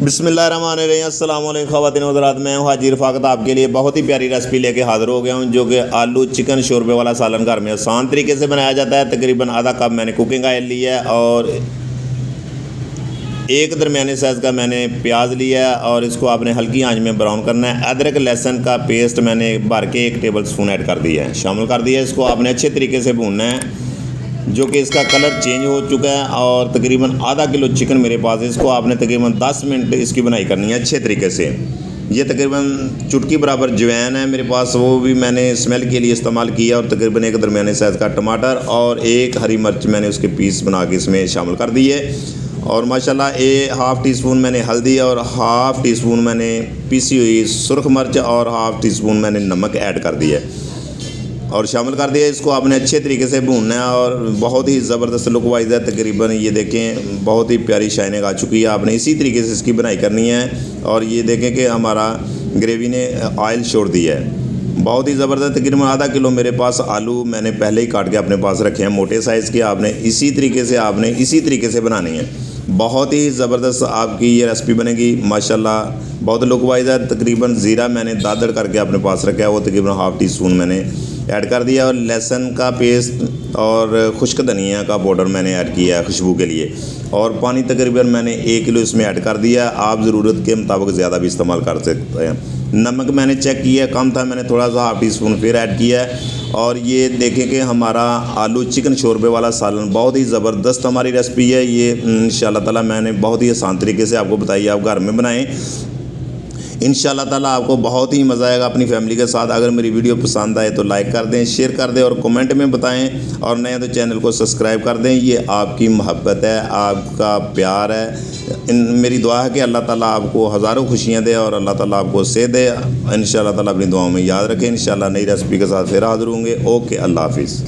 बिस्मिल्लाहिर्रहमानिर्रहीम अस्सलाम वालेकुम ख़वातीन व हज़रात, मैं हूँ हाजी रफ़ाकत आपके लिए बहुत ही प्यारी रेसिपी लेके हाज़िर हो गया हूँ, जो कि आलू चिकन शोरबे वाला सालन घर में आसान तरीके से बनाया जाता है। तकरीबन आधा कप मैंने कुकिंग ऑयल लिया है और एक दरमियाने साइज़ का मैंने प्याज लिया है और इसको आपने हल्की आंच में ब्राउन करना है। अदरक लहसुन का पेस्ट मैंने भर के 1 टेबल स्पून ऐड कर दिया है, शामिल कर दिया है। इसको आपने अच्छे तरीके से भूनना है, जो कि इसका कलर चेंज हो चुका है। और तकरीबन आधा किलो चिकन मेरे पास है, इसको आपने तकरीबन 10 मिनट इसकी बनाई करनी है अच्छे तरीके से। ये तकरीबन चुटकी बराबर जवैन है मेरे पास, वो भी मैंने स्मेल के लिए इस्तेमाल किया। और तकरीबन एक दरमियाने साइज़ का टमाटर और 1 हरी मिर्च मैंने उसके पीस बना के इसमें शामिल कर दिए। और माशाल्लाह हाफ़ टी स्पून मैंने हल्दी और हाफ़ टी स्पून मैंने पीसी हुई सुरख मिर्च और हाफ़ टी स्पून मैंने नमक ऐड कर दिया और शामिल कर दिया। इसको आपने अच्छे तरीके से भूनना है और बहुत ही ज़बरदस्त लुक वाइज है। तकरीबन ये देखें बहुत ही प्यारी शाइनिंग आ चुकी है। आपने इसी तरीके से इसकी बनाई करनी है। और ये देखें कि हमारा ग्रेवी ने ऑयल छोड़ दिया है, बहुत ही ज़बरदस्त। तकरीबन आधा किलो मेरे पास आलू मैंने पहले ही काट के अपने पास रखे हैं मोटे साइज़ के। आपने इसी तरीके से बनानी है। बहुत ही ज़बरदस्त आपकी ये रेसिपी बनेगी माशाल्लाह, बहुत लुक वाइज है। तकरीबन ज़ीरा मैंने दादड़ करके अपने पास रखा है, वो तकरीबन हाफ़ टी स्पून मैंने ऐड कर दिया। और लहसुन का पेस्ट और खुश्क धनिया का पाउडर मैंने ऐड किया है खुशबू के लिए। और पानी तकरीबन मैंने 1 किलो इसमें ऐड कर दिया। आप ज़रूरत के मुताबिक ज़्यादा भी इस्तेमाल कर सकते हैं। नमक मैंने चेक किया कम था, मैंने थोड़ा सा हाफ़ टी स्पून फिर ऐड किया है। और ये देखें कि हमारा आलू चिकन शोरबे वाला सालन बहुत ही ज़बरदस्त हमारी रेसिपी है। ये इंशाल्लाह ताला मैंने बहुत ही आसान तरीके से आपको बताई, आप घर में बनाएं, इंशाल्लाह ताला आपको बहुत ही मज़ा आएगा अपनी फैमिली के साथ। अगर मेरी वीडियो पसंद आए तो लाइक कर दें, शेयर कर दें और कमेंट में बताएं। और नए तो चैनल को सब्सक्राइब कर दें। ये आपकी मोहब्बत है, आपका प्यार है। मेरी दुआ है कि अल्लाह ताला आपको हज़ारों खुशियाँ दे और अल्लाह ताला आपको सेहत दे। इंशाल्लाह ताला अपनी दुआओं में याद रखें। इंशाल्लाह नई रेसिपी के साथ फिर हाज़िर होंगे। ओके, अल्लाह हाफ़िज़।